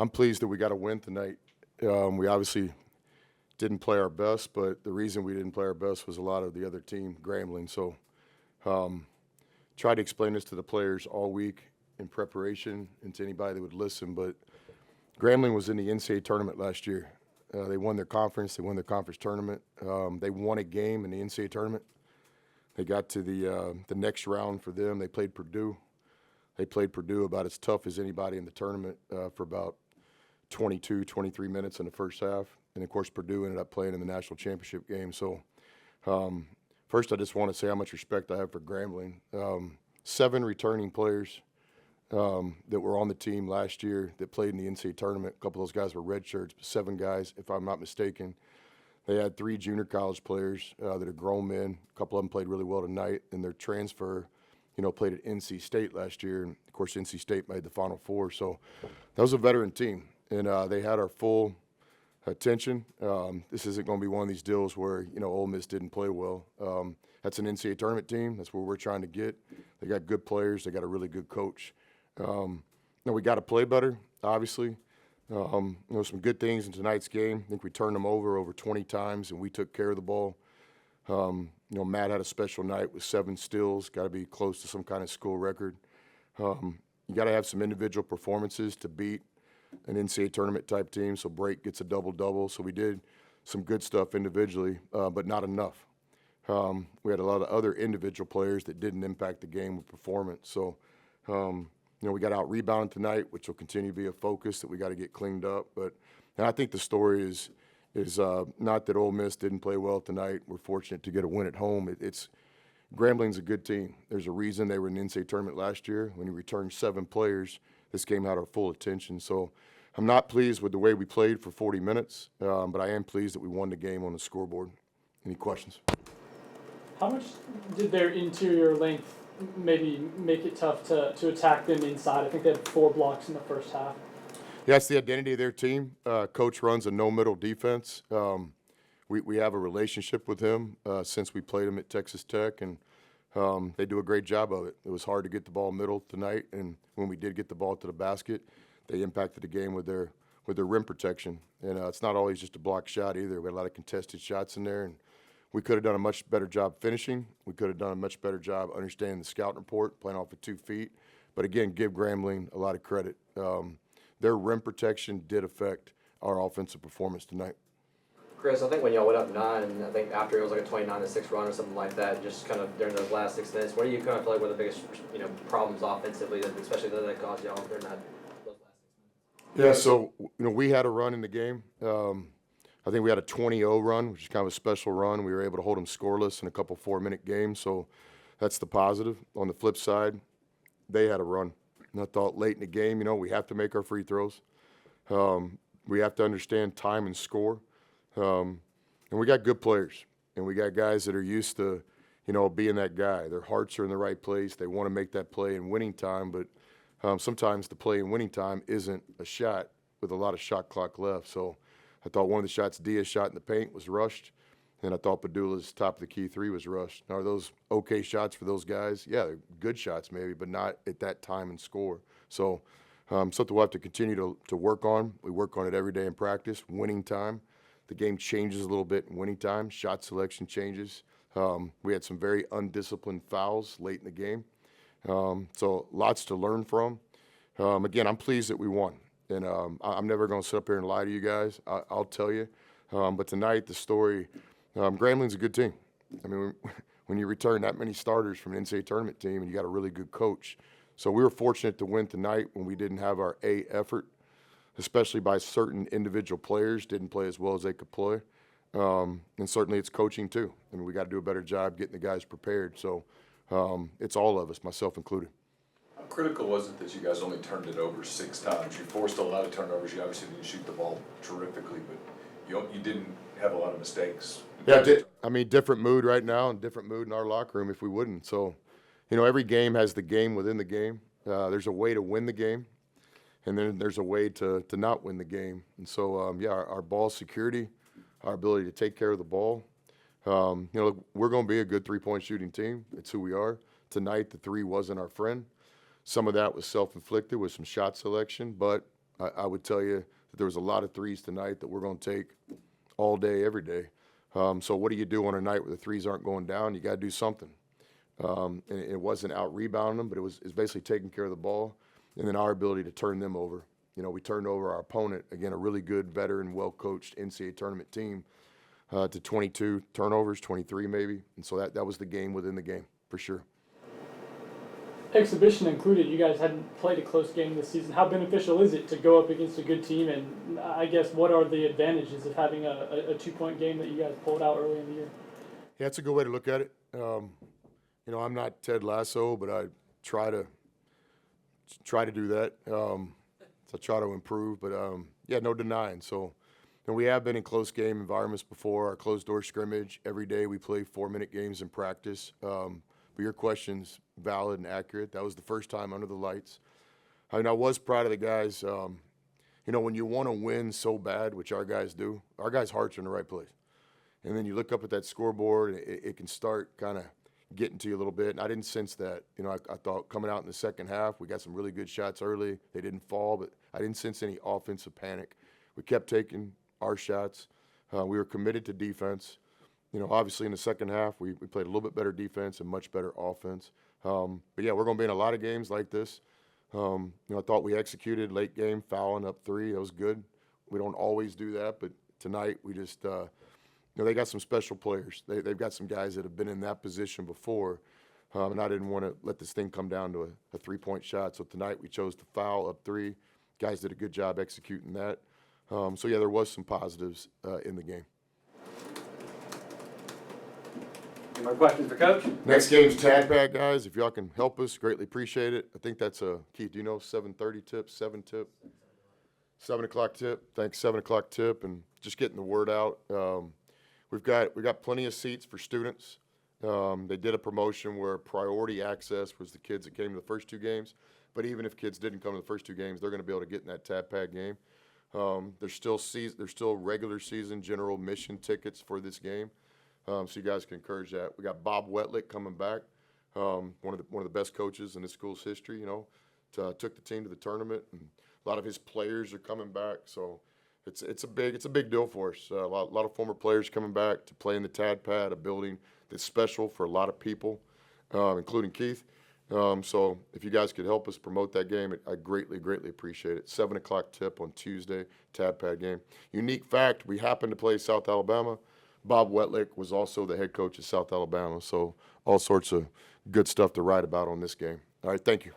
I'm pleased that we got a win tonight. We obviously didn't play our best, but the reason we didn't play our best was a lot of the other team, Grambling. So tried to explain this to the players all week in preparation and to anybody that would listen, but Grambling was in the NCAA tournament last year. They won their conference. They won their conference tournament. They won a game in the NCAA tournament. They got to the next round for them. They played Purdue. They played Purdue about as tough as anybody in the tournament for about 22, 23 minutes in the first half. And, of course, Purdue ended up playing in the national championship game. So, first, I just want to say how much respect I have for Grambling. 7 returning players that were on the team last year that played in the NCAA tournament. A couple of those guys were red shirts, but 7 guys, if I'm not mistaken. They had 3 junior college players that are grown men. A couple of them played really well tonight, and their transfer, played at NC State last year. And, of course, NC State made the Final Four. So that was a veteran team, and they had our full attention. This isn't going to be one of these deals where, Ole Miss didn't play well. That's an NCAA tournament team. That's where we're trying to get. They got good players. They got a really good coach. We got to play better, obviously. Some good things in tonight's game. I think we turned them over 20 times, and we took care of the ball. Matt had a special night with 7 steals. Got to be close to some kind of school record. You got to have some individual performances to beat an NCAA tournament type team. So Brake gets a double-double. So we did some good stuff individually, but not enough. We had a lot of other individual players that didn't impact the game with performance. So, we got out-rebounded tonight, which will continue to be a focus that we got to get cleaned up. But I think the story is not that Ole Miss didn't play well tonight. We're fortunate to get a win at home. Grambling's a good team. There's a reason they were in the NCAA tournament last year. When you returned 7 players, this game had our full attention. So I'm not pleased with the way we played for 40 minutes, but I am pleased that we won the game on the scoreboard. Any questions? How much did their interior length maybe make it tough to attack them inside? I think they had 4 blocks in the first half. Yeah, it's the identity of their team. Coach runs a no-middle defense. We have a relationship with him since we played him at Texas Tech, and they do a great job of it. It was hard to get the ball middle tonight, and when we did get the ball to the basket, they impacted the game with their rim protection. And it's not always just a block shot either. We had a lot of contested shots in there, and we could have done a much better job finishing. We could have done a much better job understanding the scout report, playing off of 2 feet. But, again, give Grambling a lot of credit. Their rim protection did affect our offensive performance tonight. Chris, I think when y'all went up 9, and I think after it was like a 29-6 run or something like that, just kind of during those last 6 minutes, what do you kind of feel like were the biggest, problems offensively, especially that caused y'all during those last 6 minutes? Yeah, so, we had a run in the game. I think we had a 20-0 run, which is kind of a special run. We were able to hold them scoreless in a couple 4-minute games, so that's the positive. On the flip side, they had a run. And I thought late in the game, we have to make our free throws. We have to understand time and score. And we got good players, and we got guys that are used to, being that guy. Their hearts are in the right place. They want to make that play in winning time, but sometimes the play in winning time isn't a shot with a lot of shot clock left. So I thought one of the shots Diaz shot in the paint was rushed, and I thought Padula's top of the key 3 was rushed. Now, are those okay shots for those guys? Yeah, they're good shots maybe, but not at that time and score. So something we'll have to continue to work on. We work on it every day in practice. Winning time, the game changes a little bit in winning time. Shot selection changes. We had some very undisciplined fouls late in the game. So lots to learn from. Again, I'm pleased that we won. And I'm never going to sit up here and lie to you guys. I'll tell you. But tonight, the story, Grambling's a good team. I mean, when you return that many starters from an NCAA tournament team and you got a really good coach. So we were fortunate to win tonight when we didn't have our A effort, especially by certain individual players, didn't play as well as they could play. And certainly it's coaching too. I mean, we got to do a better job getting the guys prepared. So it's all of us, myself included. How critical was it that you guys only turned it over 6 times? You forced a lot of turnovers. You obviously didn't shoot the ball terrifically, but you didn't have a lot of mistakes. Yeah, different mood right now and different mood in our locker room if we wouldn't. So, every game has the game within the game. There's a way to win the game, and then there's a way to not win the game. And so, our ball security, our ability to take care of the ball. We're going to be a good 3-point shooting team. It's who we are. Tonight, the 3 wasn't our friend. Some of that was self-inflicted with some shot selection, but I would tell you that there was a lot of threes tonight that we're going to take all day, every day. So what do you do on a night where the threes aren't going down? You got to do something. And it wasn't out rebounding them, but it's basically taking care of the ball, and then our ability to turn them over. You know, we turned over our opponent, again, a really good, veteran, well-coached NCAA tournament team, to 22 turnovers, 23 maybe. And so that was the game within the game, for sure. Exhibition included, you guys hadn't played a close game this season. How beneficial is it to go up against a good team? And I guess what are the advantages of having a 2-point game that you guys pulled out early in the year? Yeah, it's a good way to look at it. You know, I'm not Ted Lasso, but I try to do that. So I try to improve, but yeah, no denying. So, and we have been in close game environments before. Our closed door scrimmage every day. We play 4-minute games in practice. But your question's valid and accurate. That was the first time under the lights. I mean, I was proud of the guys. You know, when you want to win so bad, which our guys do, our guys' hearts are in the right place. And then you look up at that scoreboard, it can start kind of getting to you a little bit. And I didn't sense that. You know, I thought coming out in the second half, we got some really good shots early. They didn't fall, but I didn't sense any offensive panic. We kept taking our shots. We were committed to defense. You know, obviously in the second half, we played a little bit better defense and much better offense. But yeah, we're going to be in a lot of games like this. You know, I thought we executed late game, fouling up 3. That was good. We don't always do that, but tonight we just, you know, they got some special players. They've got some guys that have been in that position before, and I didn't want to let this thing come down to a 3-point shot. So tonight we chose to foul up 3. Guys did a good job executing that. So yeah, there was some positives in the game. Any more questions for Coach? Next game's Tag Pad, guys. If y'all can help us, greatly appreciate it. I think that's Keith, do you know 7:30 tip, 7 tip? 7 o'clock tip. Thanks, 7 o'clock tip, and just getting the word out. We got plenty of seats for students. They did a promotion where priority access was the kids that came to the first 2 games. But even if kids didn't come to the first 2 games, they're going to be able to get in that Tag Pad game. There's still regular season general admission tickets for this game. So you guys can encourage that. We got Bob Wetlick coming back, one of the best coaches in this school's history. You know, took the team to the tournament, and a lot of his players are coming back. So it's a big deal for us. A lot of former players coming back to play in the Tad Pad, a building that's special for a lot of people, including Keith. So if you guys could help us promote that game, I greatly appreciate it. 7 o'clock tip on Tuesday, Tad Pad game. Unique fact: we happened to play South Alabama. Bob Wetlick was also the head coach of South Alabama, so all sorts of good stuff to write about on this game. All right, thank you.